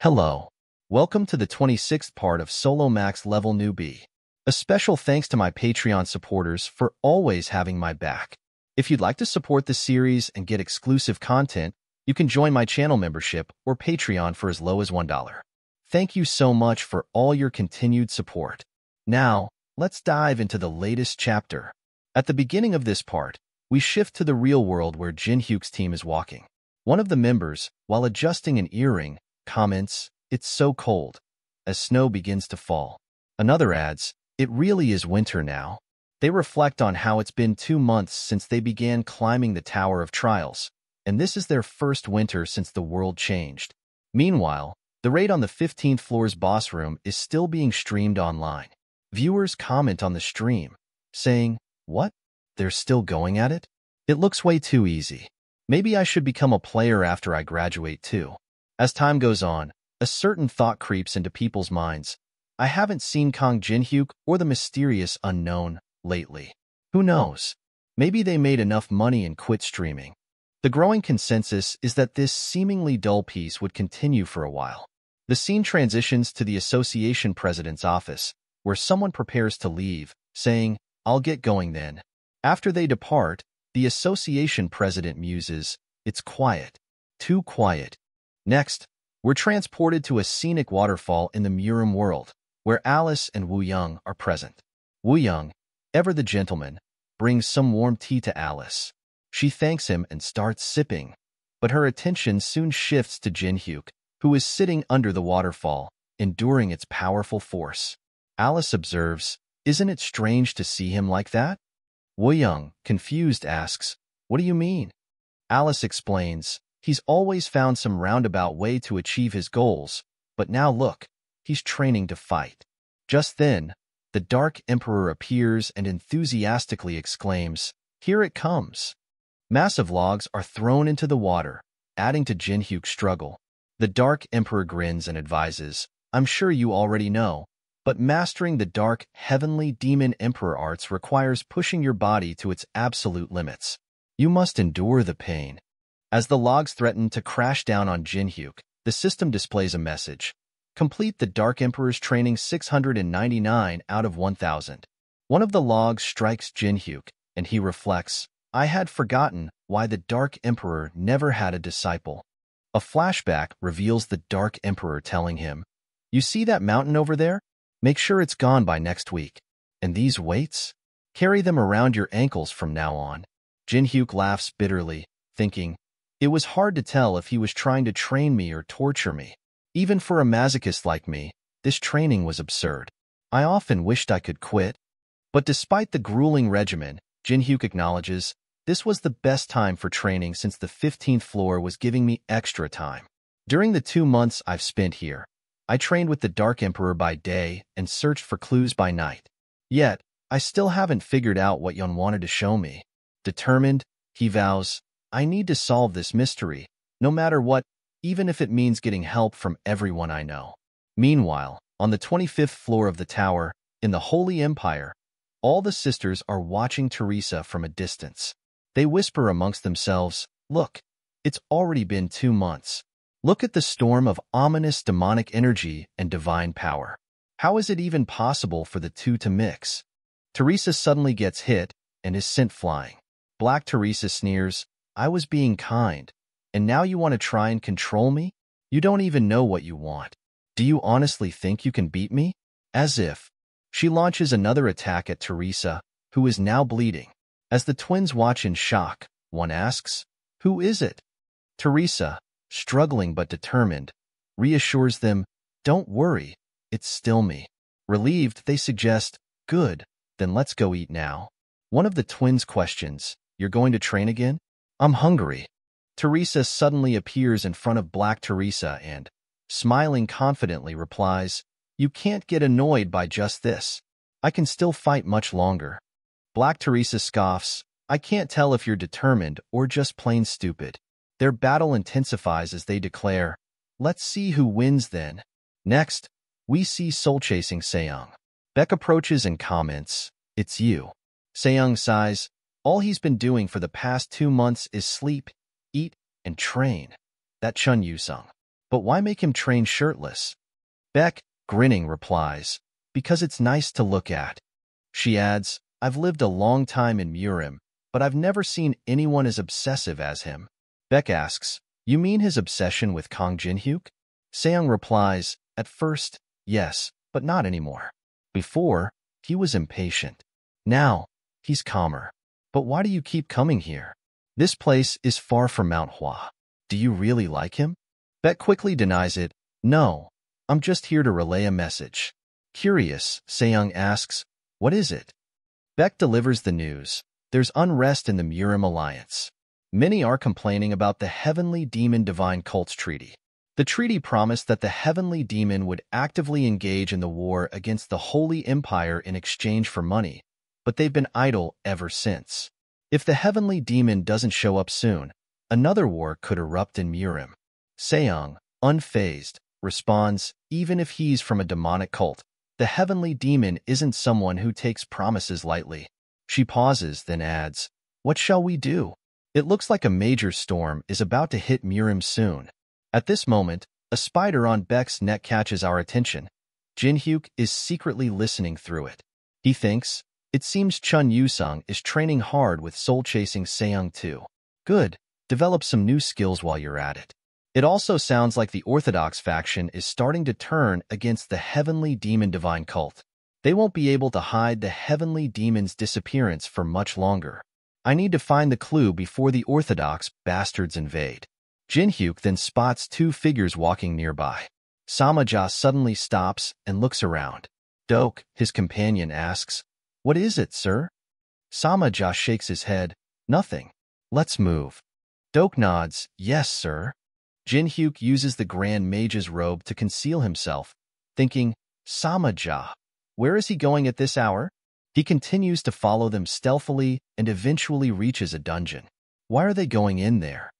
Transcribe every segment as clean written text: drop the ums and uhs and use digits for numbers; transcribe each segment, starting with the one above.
Hello. Welcome to the 26th part of Solo Max Level Newbie. A special thanks to my Patreon supporters for always having my back. If you'd like to support the series and get exclusive content, you can join my channel membership or Patreon for as low as $1. Thank you so much for all your continued support. Now, let's dive into the latest chapter. At the beginning of this part, we shift to the real world where Jin-hyuk's team is walking. One of the members, while adjusting an earring, comments, "It's so cold," as snow begins to fall. Another adds, "It really is winter now." They reflect on how it's been 2 months since they began climbing the Tower of Trials, and this is their first winter since the world changed. Meanwhile, the raid on the 15th floor's boss room is still being streamed online. Viewers comment on the stream, saying, "What? They're still going at it? It looks way too easy. Maybe I should become a player after I graduate too." As time goes on, a certain thought creeps into people's minds. I haven't seen Kang Jin-hyuk or the mysterious unknown lately. Who knows? Maybe they made enough money and quit streaming. The growing consensus is that this seemingly dull piece would continue for a while. The scene transitions to the association president's office, where someone prepares to leave, saying, "I'll get going then." After they depart, the association president muses, "It's quiet. Too quiet." Next, we're transported to a scenic waterfall in the Murim world, where Alice and Woo Young are present. Woo Young, ever the gentleman, brings some warm tea to Alice. She thanks him and starts sipping, but her attention soon shifts to Jin-hyuk, who is sitting under the waterfall, enduring its powerful force. Alice observes, "Isn't it strange to see him like that?" Woo Young, confused, asks, "What do you mean?" Alice explains, "He's always found some roundabout way to achieve his goals, but now look, he's training to fight." Just then, the Dark Emperor appears and enthusiastically exclaims, "Here it comes." Massive logs are thrown into the water, adding to Jin-hyuk's struggle. The Dark Emperor grins and advises, "I'm sure you already know, but mastering the Dark Heavenly Demon Emperor arts requires pushing your body to its absolute limits. You must endure the pain." As the logs threaten to crash down on Jin-hyuk, the system displays a message. Complete the Dark Emperor's training 699 out of 1,000. One of the logs strikes Jin-hyuk, and he reflects, "I had forgotten why the Dark Emperor never had a disciple." A flashback reveals the Dark Emperor telling him, "You see that mountain over there? Make sure it's gone by next week. And these weights? Carry them around your ankles from now on." Jin-hyuk laughs bitterly, thinking, it was hard to tell if he was trying to train me or torture me. Even for a masochist like me, this training was absurd. I often wished I could quit. But despite the grueling regimen, Jin-hyuk acknowledges, this was the best time for training since the 15th floor was giving me extra time. During the 2 months I've spent here, I trained with the Dark Emperor by day and searched for clues by night. Yet, I still haven't figured out what Yun wanted to show me. Determined, he vows, "I need to solve this mystery, no matter what, even if it means getting help from everyone I know." Meanwhile, on the 25th floor of the tower, in the Holy Empire, all the sisters are watching Teresa from a distance. They whisper amongst themselves, "Look, it's already been 2 months. Look at the storm of ominous demonic energy and divine power. How is it even possible for the two to mix?" Teresa suddenly gets hit and is sent flying. Black Teresa sneers, "I was being kind, and now you want to try and control me? You don't even know what you want. Do you honestly think you can beat me?" As if. She launches another attack at Teresa, who is now bleeding. As the twins watch in shock, one asks, "Who is it?" Teresa, struggling but determined, reassures them, "Don't worry, it's still me." Relieved, they suggest, "Good, then let's go eat now." One of the twins questions, "You're going to train again?" "I'm hungry." Teresa suddenly appears in front of Black Teresa and, smiling confidently, replies, "You can't get annoyed by just this. I can still fight much longer." Black Teresa scoffs, "I can't tell if you're determined or just plain stupid." Their battle intensifies as they declare, "Let's see who wins then." Next, we see soul-chasing Seong. Beck approaches and comments, "It's you." Seong sighs, "All he's been doing for the past 2 months is sleep, eat, and train." That Chun Yu-sung. But why make him train shirtless? Beck, grinning, replies, because it's nice to look at. She adds, I've lived a long time in Murim, but I've never seen anyone as obsessive as him. Beck asks, you mean his obsession with Kang Jin-hyuk? Seong replies, at first, yes, but not anymore. Before, he was impatient. Now, he's calmer. But why do you keep coming here? This place is far from Manhwa. Do you really like him? Beck quickly denies it. No, I'm just here to relay a message. Curious, Seong asks, what is it? Beck delivers the news. There's unrest in the Murim alliance. Many are complaining about the Heavenly Demon Divine Cults Treaty. The treaty promised that the Heavenly Demon would actively engage in the war against the Holy Empire in exchange for money, but they've been idle ever since. If the Heavenly Demon doesn't show up soon, another war could erupt in Murim. Seong, unfazed, responds, even if he's from a demonic cult, the Heavenly Demon isn't someone who takes promises lightly. She pauses, then adds, what shall we do? It looks like a major storm is about to hit Murim soon. At this moment, a spider on Beck's neck catches our attention. Jin-hyuk is secretly listening through it. He thinks, it seems Chun Yu-sung is training hard with soul-chasing Seong too. Good, develop some new skills while you're at it. It also sounds like the Orthodox faction is starting to turn against the Heavenly Demon Divine Cult. They won't be able to hide the Heavenly Demon's disappearance for much longer. I need to find the clue before the Orthodox bastards invade. Jin-hyuk then spots two figures walking nearby. Samaja suddenly stops and looks around. Dok, his companion, asks, what is it, sir? Samaja shakes his head. Nothing. Let's move. Dok nods. Yes, sir. Jin-hyuk uses the Grand Mage's robe to conceal himself, thinking, Samaja, where is he going at this hour? He continues to follow them stealthily and eventually reaches a dungeon. Why are they going in there?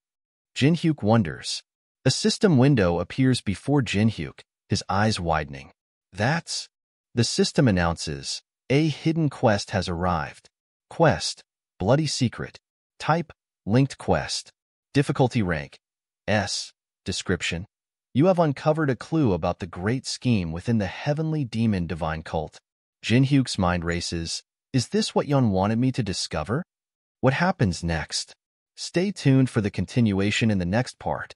Jin-hyuk wonders. A system window appears before Jin-hyuk, his eyes widening. That's... The system announces, a hidden quest has arrived. Quest, Bloody Secret. Type, Linked Quest. Difficulty rank, S. Description. You have uncovered a clue about the great scheme within the Heavenly Demon Divine Cult. Jin-hyuk's mind races. Is this what Yeon wanted me to discover? What happens next? Stay tuned for the continuation in the next part.